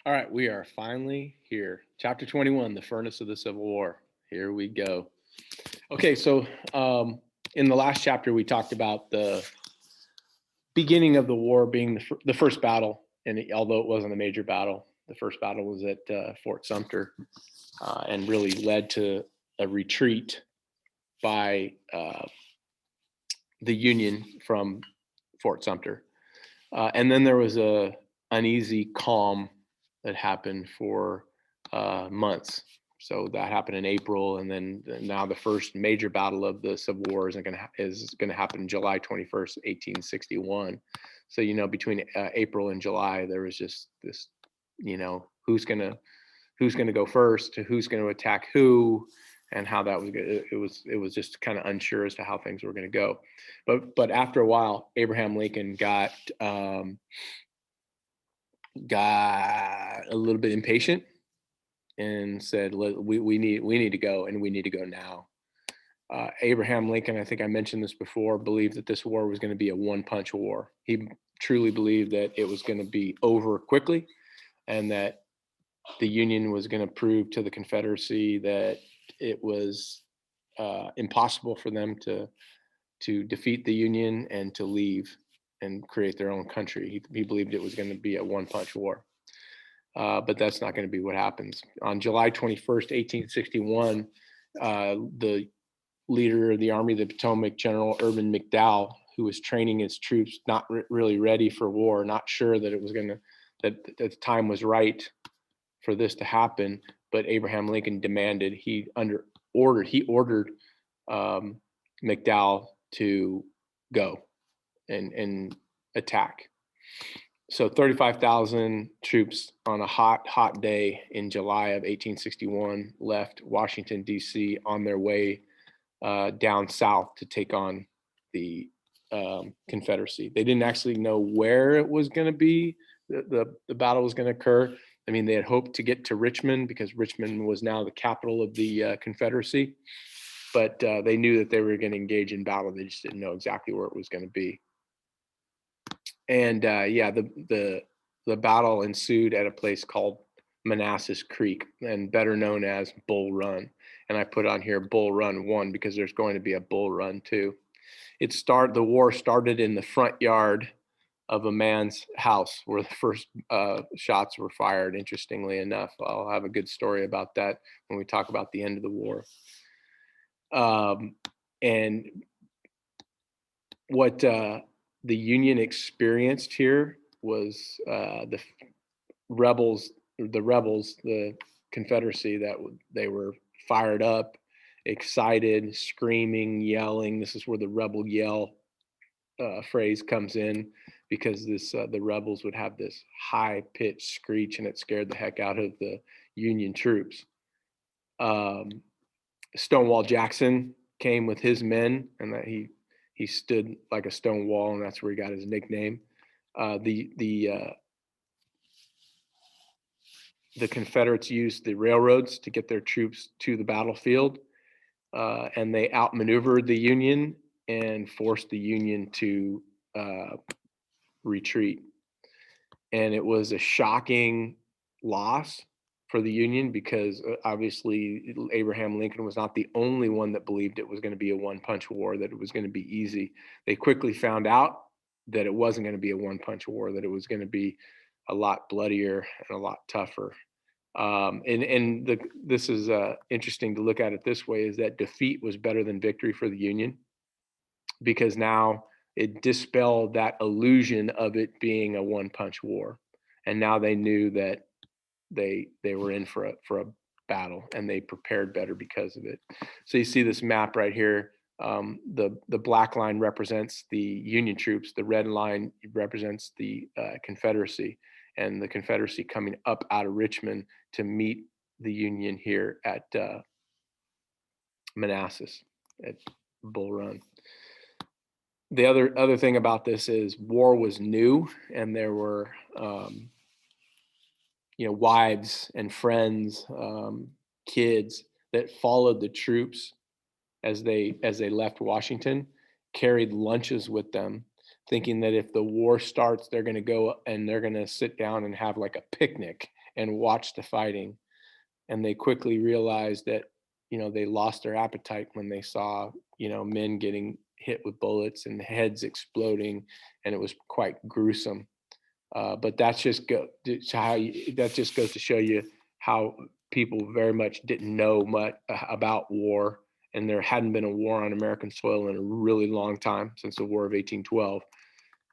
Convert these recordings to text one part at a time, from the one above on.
All right, we are finally here. Chapter 21, The Furnace of the Civil War. Here we go. Okay, so in the last chapter, we talked about the beginning of the war being the first battle. And although it wasn't a major battle, the first battle was at Fort Sumter and really led to a retreat by the Union from Fort Sumter. And then there was a uneasy calm that happened for months. So that happened in April, and then now the first major battle of the Civil War is going to happen July 21st, 1861. So between April and July, there was just this, who's gonna go first, who's going to attack who, and how that was. It was just kind of unsure as to how things were going to go. But after a while, Abraham Lincoln got a little bit impatient and said, we need to go, and we need to go now. Abraham Lincoln, I think I mentioned this before, believed that this war was going to be a one-punch war. He truly believed that it was going to be over quickly, and that the Union was going to prove to the Confederacy that it was impossible for them to defeat the Union and to leave and create their own country. He believed it was going to be a one-punch war. But that's not going to be what happens. On July 21st, 1861, the leader of the Army of the Potomac, General Irvin McDowell, who was training his troops, not really ready for war, not sure that that the time was right for this to happen, but Abraham Lincoln ordered McDowell to go and attack. So 35,000 troops on a hot day in July of 1861 left Washington, D.C. on their way down south to take on the Confederacy. They didn't actually know where it was going to be, the battle was going to occur. I mean, they had hoped to get to Richmond because Richmond was now the capital of the Confederacy, but they knew that they were going to engage in battle. They just didn't know exactly where it was going to be. And the battle ensued at a place called Manassas Creek, and better known as Bull Run. And I put on here Bull Run 1 because there's going to be a Bull Run 2. The war started in the front yard of a man's house where the first shots were fired. Interestingly enough, I'll have a good story about that when we talk about the end of the war. And what the Union experienced here was the rebels, the Confederacy, that they were fired up, excited, screaming, yelling. This is where the rebel yell phrase comes in, because the rebels would have this high pitched screech, and it scared the heck out of the Union troops. Stonewall Jackson came with his men, and that he stood like a stone wall, and that's where he got his nickname. The Confederates used the railroads to get their troops to the battlefield, and they outmaneuvered the Union and forced the Union to retreat. And it was a shocking loss for the Union, because obviously Abraham Lincoln was not the only one that believed it was going to be a one-punch war, that it was going to be easy. They quickly found out that it wasn't going to be a one-punch war, that it was going to be a lot bloodier and a lot tougher. This is interesting to look at it this way, is that defeat was better than victory for the Union, because now it dispelled that illusion of it being a one-punch war. And now they knew that they were in for a battle, and they prepared better because of it. So you see this map right here. The black line represents the Union troops. The red line represents the Confederacy, and the Confederacy coming up out of Richmond to meet the Union here at Manassas, at Bull Run. The other thing about this is war was new, and there were wives and friends, kids that followed the troops as they left Washington, carried lunches with them, thinking that if the war starts, they're going to go and they're going to sit down and have like a picnic and watched the fighting. And they quickly realized that, they lost their appetite when they saw, men getting hit with bullets and heads exploding, and it was quite gruesome. But that just goes to show you how people very much didn't know much about war, and there hadn't been a war on American soil in a really long time, since the War of 1812.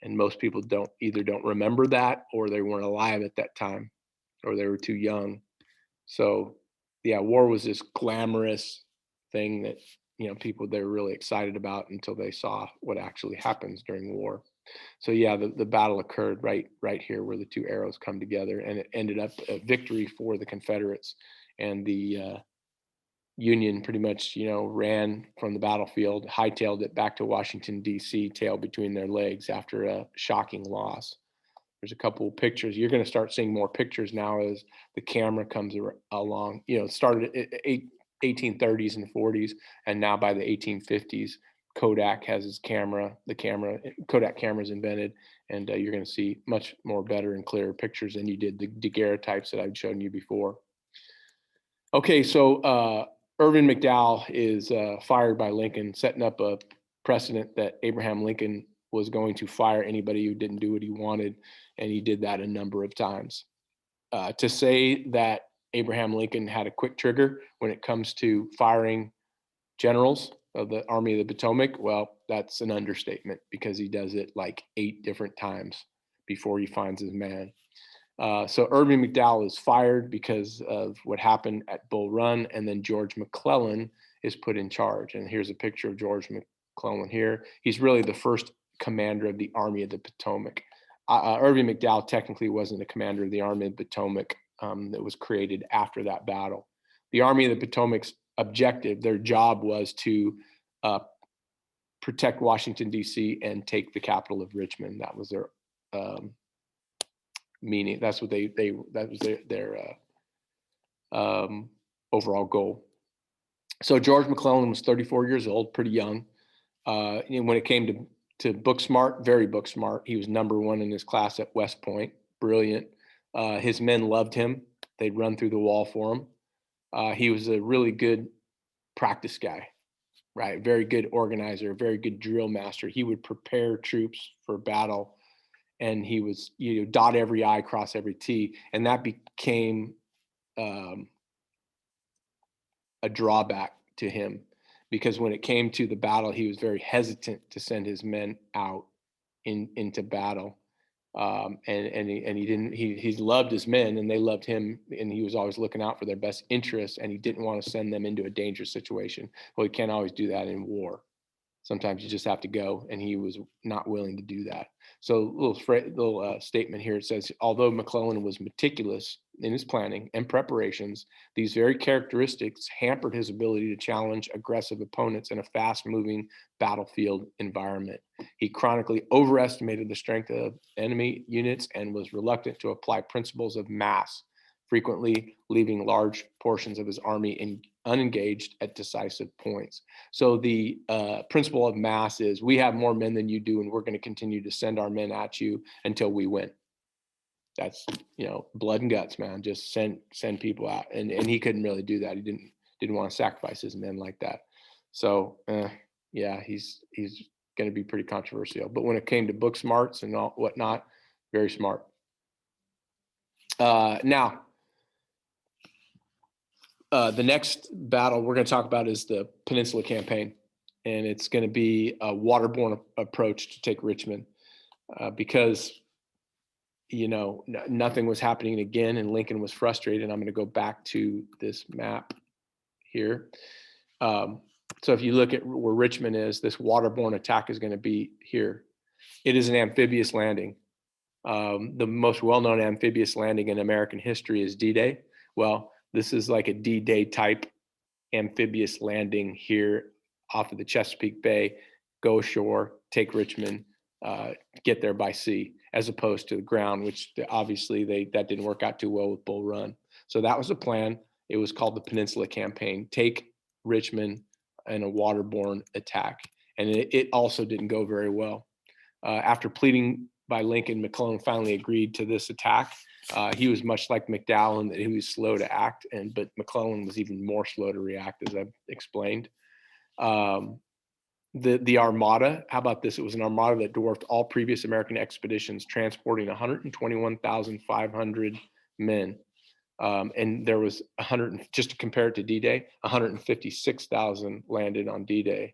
And most people don't remember that, or they weren't alive at that time, or they were too young. So yeah, war was this glamorous thing that, people, they're really excited about until they saw what actually happens during war. So yeah, the battle occurred right here where the two arrows come together, and it ended up a victory for the Confederates. And the Union pretty much, ran from the battlefield, hightailed it back to Washington, D.C., tail between their legs after a shocking loss. There's a couple of pictures. You're going to start seeing more pictures now as the camera comes along. It started at 1830s and 40s, and now by the 1850s, Kodak has his camera. Kodak camera's invented, and you're going to see much more better and clearer pictures than you did the daguerreotypes that I've shown you before. Okay, so Irvin McDowell is fired by Lincoln, setting up a precedent that Abraham Lincoln was going to fire anybody who didn't do what he wanted, and he did that a number of times. To say that Abraham Lincoln had a quick trigger when it comes to firing generals of the Army of the Potomac, well, that's an understatement, because he does it like 8 different times before he finds his man. So Irvin McDowell is fired because of what happened at Bull Run, and then George McClellan is put in charge. And here's a picture of George McClellan here. He's really the first commander of the Army of the Potomac. Irvin McDowell technically wasn't the commander of the Army of the Potomac that was created after that battle. The Army of the Potomac's objective, their job, was to protect Washington, D.C. and take the capital of Richmond. That was their meaning. That's what that was their overall goal. So George McClellan was 34 years old, pretty young. And when it came to book smart, very book smart. He was number 1 in his class at West Point. Brilliant. His men loved him. They'd run through the wall for him. He was a really good practice guy, right? Very good organizer, very good drill master. He would prepare troops for battle, and he was, dot every I, cross every T. And that became a drawback to him, because when it came to the battle, he was very hesitant to send his men out into battle. He loved his men, and they loved him, and he was always looking out for their best interests, and he didn't want to send them into a dangerous situation. Well, you can't always do that in war. Sometimes you just have to go, and he was not willing to do that. So little statement here. It says, although McClellan was meticulous in his planning and preparations, these very characteristics hampered his ability to challenge aggressive opponents in a fast-moving battlefield environment. He chronically overestimated the strength of enemy units and was reluctant to apply principles of mass, frequently leaving large portions of his army unengaged at decisive points. So the principle of mass is, we have more men than you do, and we're going to continue to send our men at you until we win. That's, blood and guts, man. Just send people out, and he couldn't really do that. He didn't want to sacrifice his men like that. So yeah, he's going to be pretty controversial. But when it came to book smarts and whatnot, very smart. Now, the next battle we're going to talk about is the Peninsula Campaign, and it's going to be a waterborne approach to take Richmond, because nothing was happening again, and Lincoln was frustrated. I'm going to go back to this map here. So if you look at where Richmond is, this waterborne attack is going to be here. It is an amphibious landing. The most well-known amphibious landing in American history is D-Day. Well, this is like a D-Day type amphibious landing here off of the Chesapeake Bay, go ashore, take Richmond, get there by sea, as opposed to the ground, which obviously that didn't work out too well with Bull Run. So that was the plan. It was called the Peninsula Campaign, take Richmond in a waterborne attack. And it also didn't go very well. After pleading by Lincoln, McClellan finally agreed to this attack. He was much like McDowell in that he was slow to act, but McClellan was even more slow to react, as I've explained. The Armada, how about this? It was an armada that dwarfed all previous American expeditions, transporting 121,500 men. And there was 100, just to compare it to D-Day, 156,000 landed on D-Day.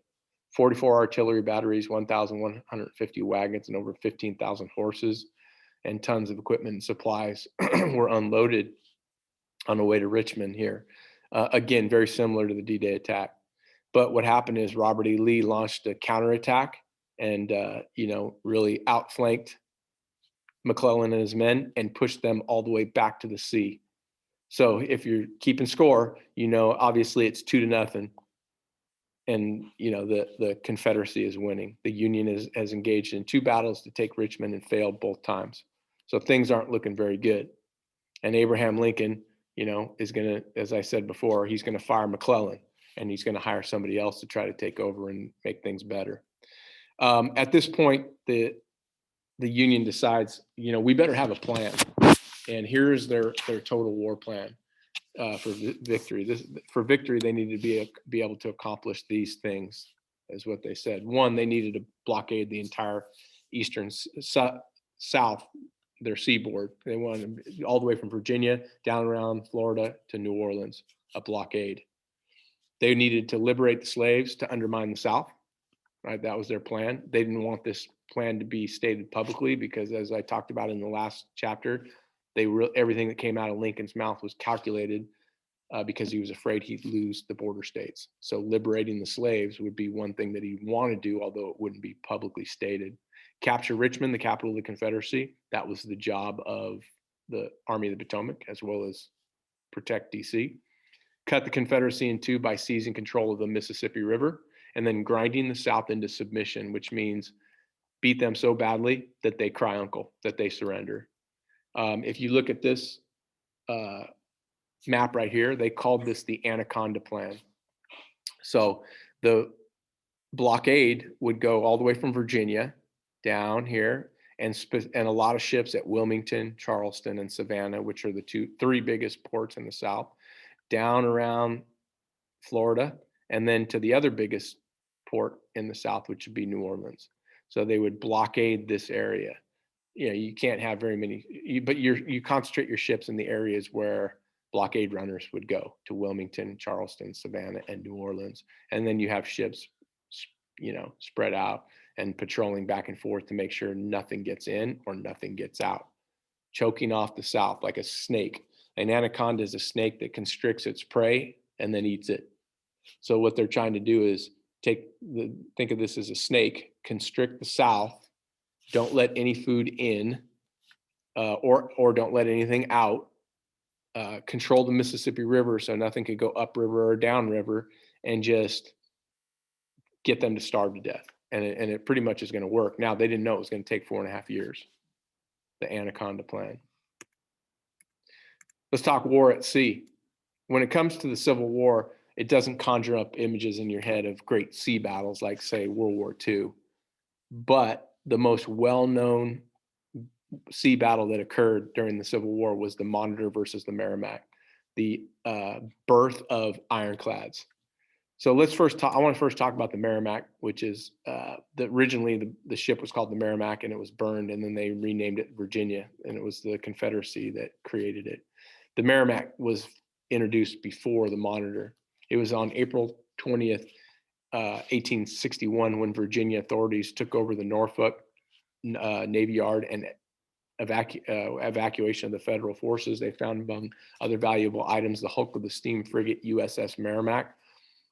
44 artillery batteries, 1,150 wagons, and over 15,000 horses and tons of equipment and supplies were unloaded on the way to Richmond here. Again, very similar to the D-Day attack. But what happened is Robert E. Lee launched a counterattack and, really outflanked McClellan and his men and pushed them all the way back to the sea. So if you're keeping score, obviously it's 2-0. And, the Confederacy is winning. The Union has engaged in 2 battles to take Richmond and failed both times. So things aren't looking very good. And Abraham Lincoln, is going to, as I said before, he's going to fire McClellan and he's going to hire somebody else to try to take over and make things better. At this point, the Union decides, we better have a plan. And here's their total war plan. For victory. For victory, they needed to be able to accomplish these things, is what they said. One, they needed to blockade the entire eastern South, their seaboard. They wanted all the way from Virginia down around Florida to New Orleans, a blockade. They needed to liberate the slaves to undermine the South. Right, that was their plan. They didn't want this plan to be stated publicly because, as I talked about in the last chapter, everything that came out of Lincoln's mouth was calculated because he was afraid he'd lose the border states. So liberating the slaves would be one thing that he wanted to do, although it wouldn't be publicly stated. Capture Richmond, the capital of the Confederacy. That was the job of the Army of the Potomac, as well as protect DC. Cut the Confederacy in 2 by seizing control of the Mississippi River, and then grinding the South into submission, which means beat them so badly that they cry uncle, that they surrender. If you look at this map right here, they called this the Anaconda Plan. So the blockade would go all the way from Virginia down here, and a lot of ships at Wilmington, Charleston, and Savannah, which are the 3 biggest ports in the South, down around Florida, and then to the other biggest port in the South, which would be New Orleans. So they would blockade this area. You can't have very many, but you concentrate your ships in the areas where blockade runners would go, to Wilmington, Charleston, Savannah, and New Orleans. And then you have ships, spread out and patrolling back and forth to make sure nothing gets in or nothing gets out, choking off the South like a snake. An anaconda is a snake that constricts its prey and then eats it. So what they're trying to do is think of this as a snake, constrict the South, don't let any food in, or don't let anything out, control the Mississippi River so nothing could go upriver or downriver, and just get them to starve to death. And it pretty much is going to work. Now, they didn't know it was going to take 4.5 years, the Anaconda Plan. Let's talk war at sea. When it comes to the Civil War, it doesn't conjure up images in your head of great sea battles like, say, World War II. But the most well-known sea battle that occurred during the Civil War was the Monitor versus the Merrimack, the birth of ironclads. So I want to first talk about the Merrimack, which is originally the ship was called the Merrimack and it was burned, and then they renamed it Virginia, and it was the Confederacy that created it. The Merrimack was introduced before the Monitor. It was on April 20th, 1861, when Virginia authorities took over the Norfolk Navy Yard and evacuation of the federal forces. They found, among other valuable items, the hulk of the steam frigate USS Merrimack.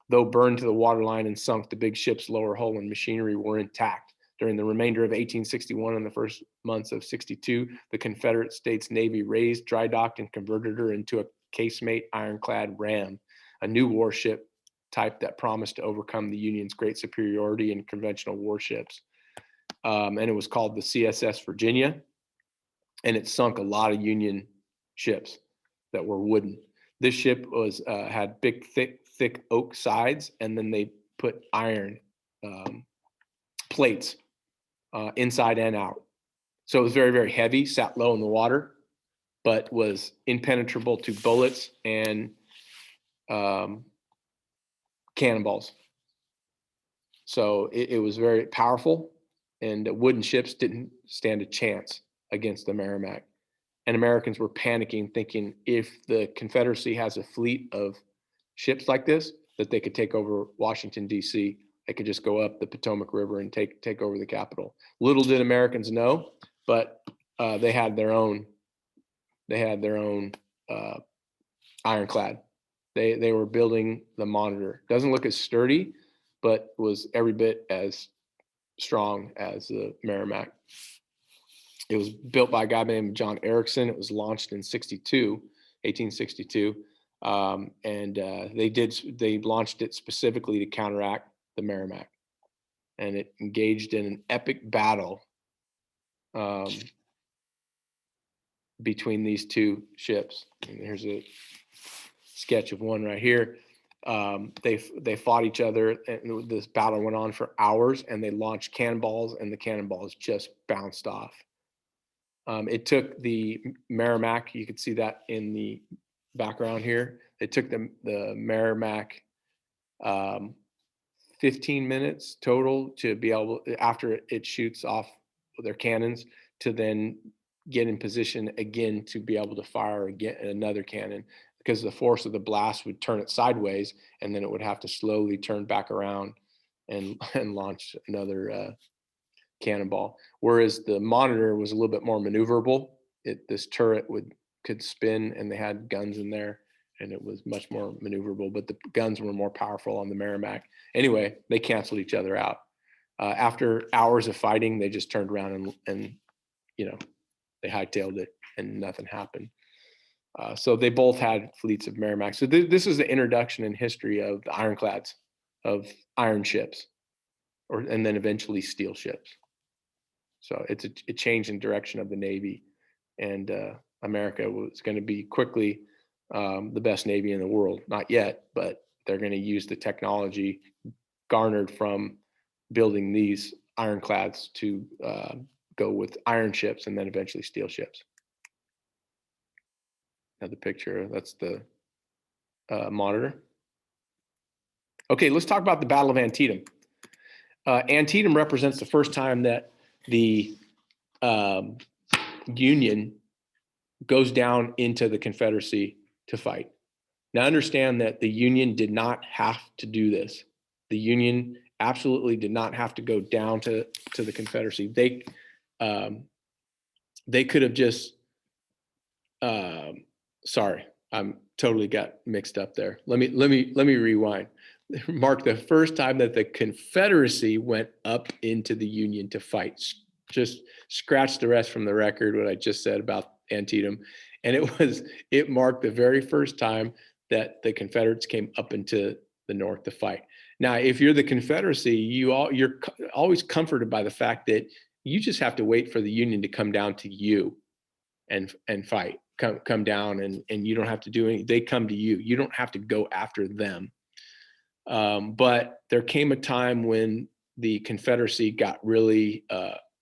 Though burned to the waterline and sunk, the big ship's lower hull and machinery were intact. During the remainder of 1861 and the first months of 62, the Confederate States Navy raised, dry docked, and converted her into a casemate ironclad ram, a new warship type that promised to overcome the Union's great superiority in conventional warships. And it was called the CSS Virginia, and it sunk a lot of Union ships that were wooden. This ship had big, thick oak sides, and then they put iron plates inside and out. So it was very, very heavy, sat low in the water, but was impenetrable to bullets and cannonballs. So it was very powerful, and wooden ships didn't stand a chance against the Merrimack. And Americans were panicking, thinking if the Confederacy has a fleet of ships like this, that they could take over Washington, D.C. They could just go up the Potomac River and take over the capital. Little did Americans know, but they had their own ironclad. They were building the Monitor. Doesn't look as sturdy, but was every bit as strong as the Merrimack. It was built by a guy named John Erickson. It was launched in 1862. They launched it specifically to counteract the Merrimack. And it engaged in an epic battle between these two ships. And here's a sketch of one right here. They fought each other, and this battle went on for hours, and they launched cannonballs, and the cannonballs just bounced off. It took the Merrimack, you can see that in the background here. It took the Merrimack 15 minutes total to be able, after it shoots off their cannons, to then get in position again to be able to fire again another cannon, because the force of the blast would turn it sideways, and then it would have to slowly turn back around and launch another cannonball. Whereas the Monitor was a little bit more maneuverable. This turret could spin, and they had guns in there, and it was much more maneuverable, but the guns were more powerful on the Merrimack. Anyway, they canceled each other out. After hours of fighting, they just turned around and they hightailed it, and nothing happened. So they both had fleets of Merrimack. So this is the introduction in history of the ironclads, of iron ships, and then eventually steel ships. So it's a change in direction of the Navy, and America was going to be quickly the best Navy in the world. Not yet, but they're going to use the technology garnered from building these ironclads to go with iron ships and then eventually steel ships. Another picture, that's the Monitor. Okay, let's talk about the Battle of Antietam. Antietam represents the first time that the Union goes down into the Confederacy to fight. Now understand that the Union did not have to do this. The Union absolutely did not have to go down to the Confederacy. They could have just, sorry, I'm totally got mixed up there. Let me rewind. Mark the first time that the Confederacy went up into the Union to fight. Just scratch the rest from the record, what I just said about Antietam. And it marked the very first time that the Confederates came up into the North to fight. Now, if you're the Confederacy, you're always comforted by the fact that you just have to wait for the Union to come down to you and fight, come down, and you don't have to do anything. They come to you. You don't have to go after them. But there came a time when the Confederacy got really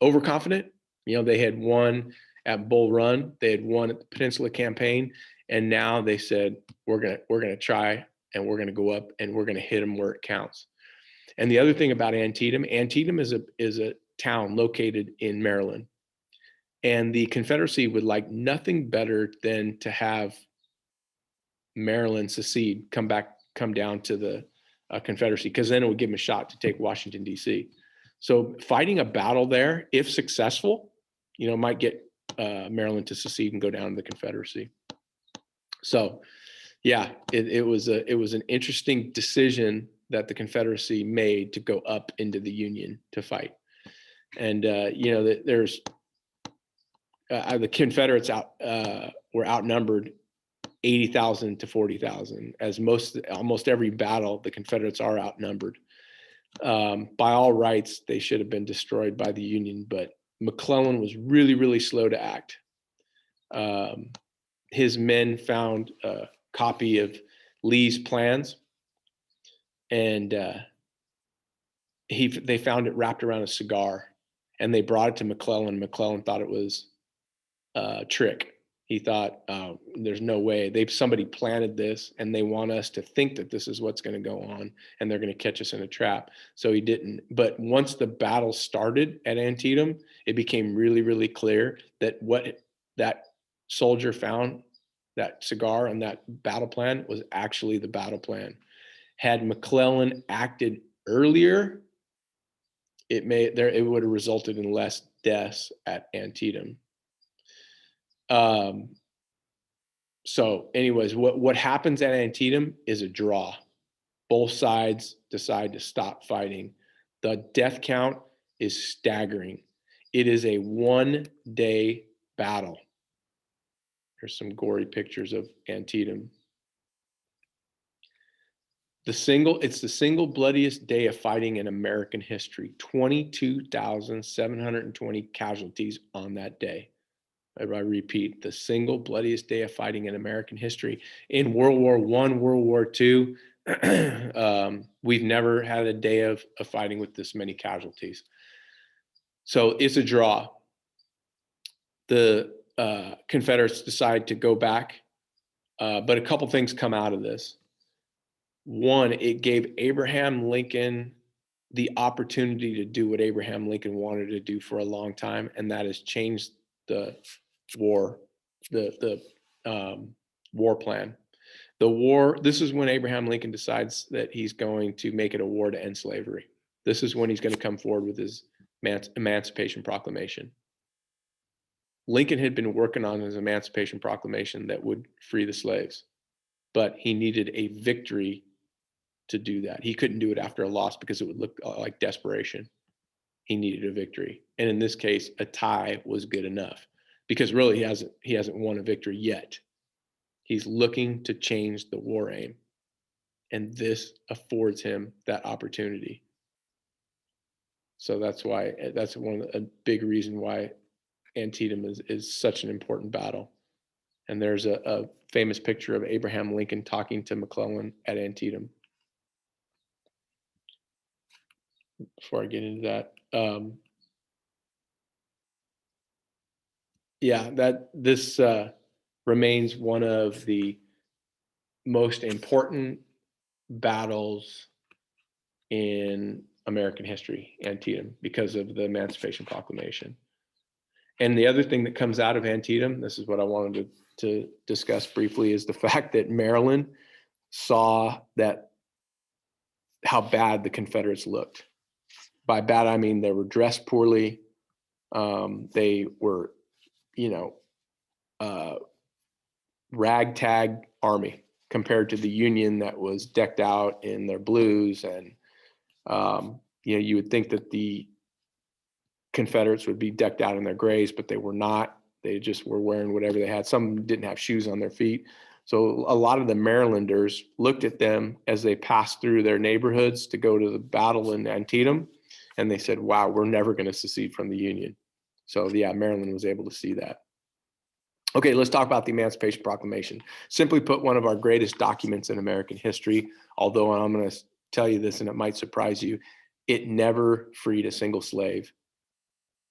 overconfident. They had won at Bull Run, they had won at the Peninsula Campaign, and now they said, we're gonna try, and we're gonna go up, and we're gonna hit them where it counts. And the other thing about Antietam is a town located in Maryland, and the Confederacy would like nothing better than to have Maryland secede, come down to the Confederacy, because then it would give them a shot to take Washington, D.C. So fighting a battle there, if successful, might get Maryland to secede and go down to the Confederacy. So, yeah, it was an interesting decision that the Confederacy made to go up into the Union to fight. And there's the Confederates were outnumbered 80,000 to 40,000. As almost every battle, the Confederates are outnumbered. By all rights, they should have been destroyed by the Union, but McClellan was really, really slow to act. His men found a copy of Lee's plans, and they found it wrapped around a cigar, and they brought it to McClellan. McClellan thought it was a trick. He thought, there's no way. Somebody planted this, and they want us to think that this is what's going to go on, and they're going to catch us in a trap. So he didn't. But once the battle started at Antietam, it became really, really clear that what that soldier found, that cigar and that battle plan, was actually the battle plan. Had McClellan acted earlier, it would have resulted in less deaths at Antietam. So anyways, what happens at Antietam is a draw. Both sides decide to stop fighting. The death count is staggering. It is a 1-day battle. Here's some gory pictures of Antietam. It's the single bloodiest day of fighting in American history. 22,720 casualties on that day. I repeat, the single bloodiest day of fighting in American history. In World War I, World War II, we've never had a day of fighting with this many casualties. So it's a draw. The Confederates decide to go back, but a couple things come out of this. One, it gave Abraham Lincoln the opportunity to do what Abraham Lincoln wanted to do for a long time, and that is change the war, the war plan. The war, this is when Abraham Lincoln decides that he's going to make it a war to end slavery. This is when he's going to come forward with his Emancipation Proclamation. Lincoln had been working on his Emancipation Proclamation that would free the slaves, but he needed a victory to do that. He couldn't do it after a loss because it would look like desperation. He needed a victory. And in this case, a tie was good enough, because really he hasn't won a victory yet. He's looking to change the war aim, and this affords him that opportunity. So that's a big reason why Antietam is such an important battle. And there's a famous picture of Abraham Lincoln talking to McClellan at Antietam. Before I get into that, this remains one of the most important battles in American history, Antietam, because of the Emancipation Proclamation. And the other thing that comes out of Antietam, this is what I wanted to discuss briefly, is the fact that Maryland saw how bad the Confederates looked. By bad, I mean they were dressed poorly. They were, ragtag army compared to the Union that was decked out in their blues. And, you would think that the Confederates would be decked out in their grays, but they were not. They just were wearing whatever they had. Some didn't have shoes on their feet. So a lot of the Marylanders looked at them as they passed through their neighborhoods to go to the battle in Antietam, and they said, wow, we're never going to secede from the Union. So yeah, Maryland was able to see that. Okay, let's talk about the Emancipation Proclamation. Simply put, one of our greatest documents in American history, although I'm going to tell you this and it might surprise you, it never freed a single slave,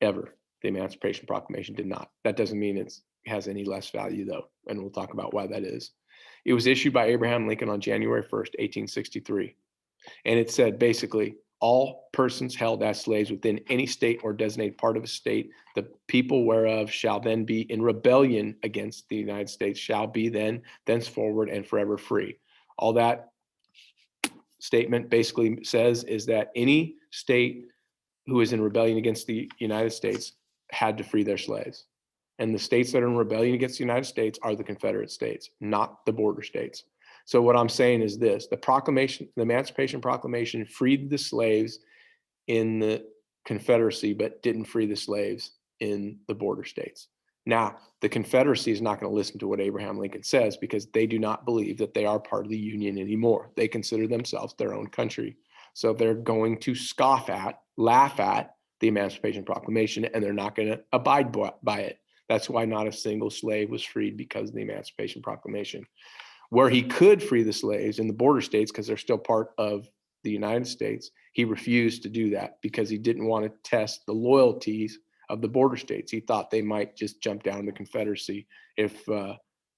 ever. The Emancipation Proclamation did not. That doesn't mean it has any less value, though, and we'll talk about why that is. It was issued by Abraham Lincoln on January 1st, 1863, and it said basically, all persons held as slaves within any state or designated part of a state, the people whereof shall then be in rebellion against the United States, shall be then, thenceforward, and forever free. All that statement basically says is that any state who is in rebellion against the United States had to free their slaves. And the states that are in rebellion against the United States are the Confederate states, not the border states. So what I'm saying is this: the Emancipation Proclamation freed the slaves in the Confederacy, but didn't free the slaves in the border states. Now, the Confederacy is not going to listen to what Abraham Lincoln says, because they do not believe that they are part of the Union anymore. They consider themselves their own country. So they're going to laugh at the Emancipation Proclamation, and they're not going to abide by it. That's why not a single slave was freed, because of the Emancipation Proclamation. Where he could free the slaves in the border states, because they're still part of the United States, he refused to do that because he didn't want to test the loyalties of the border states. He thought they might just jump down the Confederacy if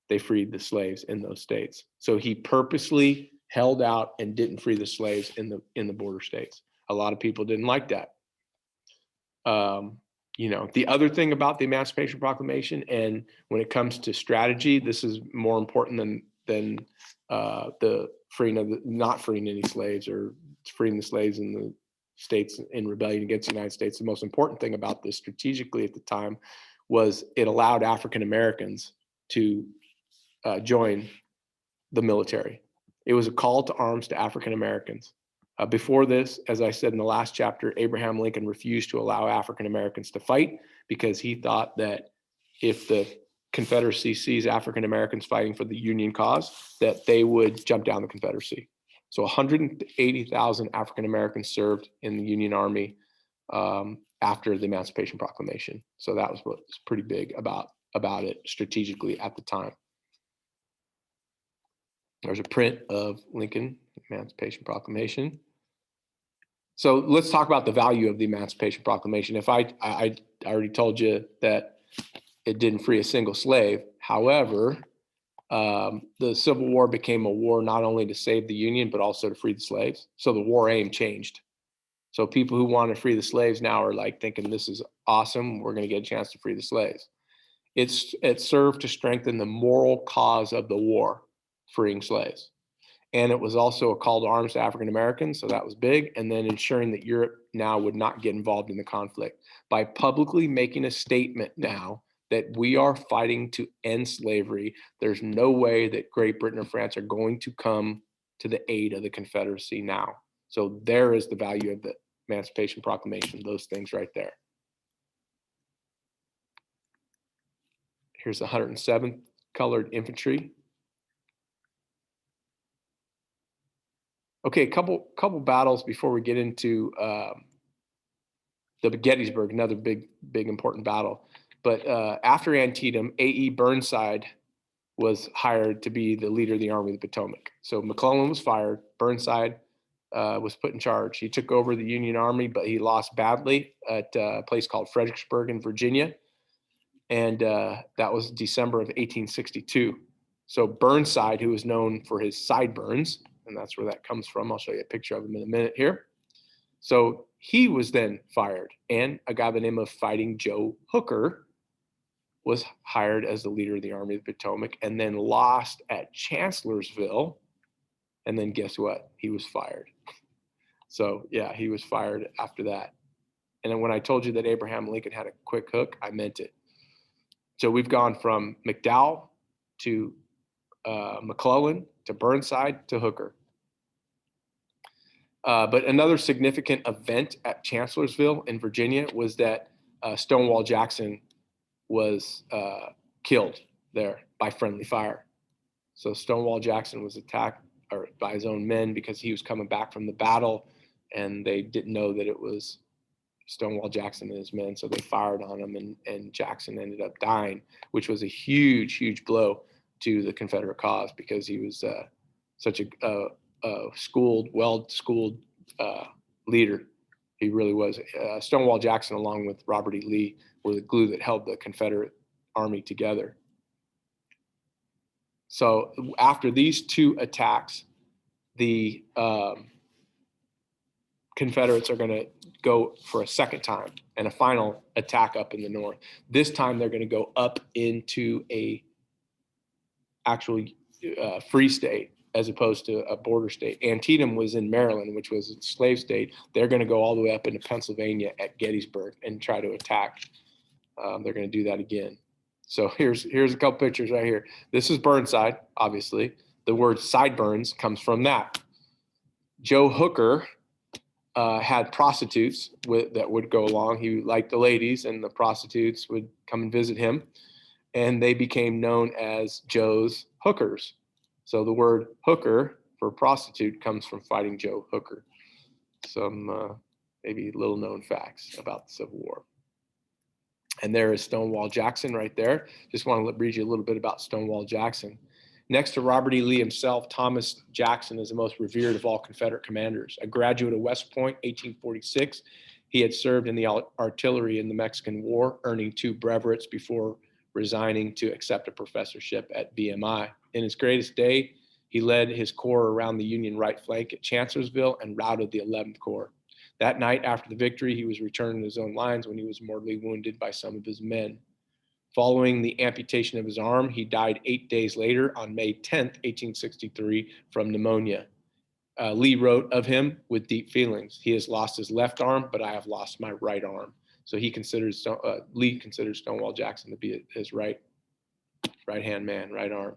they freed the slaves in those states. So he purposely held out and didn't free the slaves in the border states. A lot of people didn't like that. You know, the other thing about the Emancipation Proclamation, and when it comes to strategy, this is more important than the freeing of not freeing any slaves or freeing the slaves in the states in rebellion against the United States. The most important thing about this strategically at the time was it allowed African Americans to join the military. It was a call to arms to African Americans. Before this, as I said in the last chapter, Abraham Lincoln refused to allow African Americans to fight because he thought that if the Confederacy sees African Americans fighting for the Union cause, that they would jump down the Confederacy. So 180,000 African Americans served in the Union Army after the Emancipation Proclamation. So that was what was pretty big about it strategically at the time. There's a print of Lincoln Emancipation Proclamation. So let's talk about the value of the Emancipation Proclamation. If I already told you that it didn't free a single slave. However, the Civil War became a war not only to save the Union, but also to free the slaves. So the war aim changed. So people who want to free the slaves now are like thinking, this is awesome. We're going to get a chance to free the slaves. It served to strengthen the moral cause of the war, freeing slaves. And it was also a call to arms to African Americans, so that was big. And then ensuring that Europe now would not get involved in the conflict by publicly making a statement now that we are fighting to end slavery. There's no way that Great Britain or France are going to come to the aid of the Confederacy now. So there is the value of the Emancipation Proclamation, those things right there. Here's the 107th Colored Infantry. Okay, a couple battles before we get into the Gettysburg, another big important battle. But after Antietam, A.E. Burnside was hired to be the leader of the Army of the Potomac. So McClellan was fired. Burnside was put in charge. He took over the Union Army, but he lost badly at a place called Fredericksburg in Virginia. And that was December of 1862. So Burnside, who was known for his sideburns, and that's where that comes from. I'll show you a picture of him in a minute here. So he was then fired, and a guy by the name of Fighting Joe Hooker was hired as the leader of the Army of the Potomac, and then lost at Chancellorsville. And then guess what? He was fired. So yeah, he was fired after that. And then when I told you that Abraham Lincoln had a quick hook, I meant it. So we've gone from McDowell to McClellan to Burnside to Hooker. But another significant event at Chancellorsville in Virginia was that Stonewall Jackson was killed there by friendly fire. So Stonewall Jackson was attacked by his own men because he was coming back from the battle, and they didn't know that it was Stonewall Jackson and his men, so they fired on him, and Jackson ended up dying, which was a huge blow to the Confederate cause because he was such a well-schooled leader. He really was. Stonewall Jackson, along with Robert E. Lee, were the glue that held the Confederate Army together. So after these two attacks, the Confederates are going to go for a second time and a final attack up in the north. This time they're going to go up into a actual free state as opposed to a border state. Antietam was in Maryland, which was a slave state. They're going to go all the way up into Pennsylvania at Gettysburg and try to attack. They're going to do that again. So here's a couple pictures right here. This is Burnside, obviously. The word sideburns comes from that. Joe Hooker had prostitutes that would go along. He liked the ladies, and the prostitutes would come and visit him, and they became known as Joe's Hookers. So the word hooker for prostitute comes from Fighting Joe Hooker. Some maybe little known facts about the Civil War. And there is Stonewall Jackson right there. Just want to read you a little bit about Stonewall Jackson. Next to Robert E. Lee himself, Thomas Jackson is the most revered of all Confederate commanders. A graduate of West Point, 1846, he had served in the artillery in the Mexican War, earning 2 brevrets before resigning to accept a professorship at VMI. In his greatest day, he led his corps around the Union right flank at Chancellorsville and routed the 11th Corps. That night after the victory, he was returning to his own lines when he was mortally wounded by some of his men. Following the amputation of his arm, he died 8 days later on May 10th, 1863, from pneumonia. Lee wrote of him with deep feelings. He has lost his left arm, but I have lost my right arm. So Lee considers Stonewall Jackson to be his right-hand man, right arm.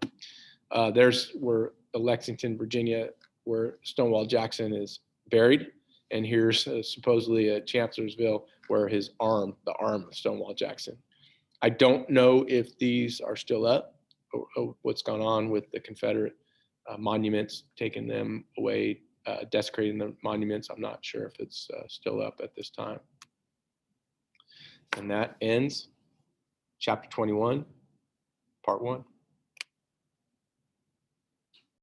There's where Lexington, Virginia, where Stonewall Jackson is buried. And here's supposedly at Chancellorsville where his arm, the arm of Stonewall Jackson. I don't know if these are still up or what's gone on with the Confederate monuments, taking them away, desecrating the monuments. I'm not sure if it's still up at this time. And that ends chapter 21, part 1.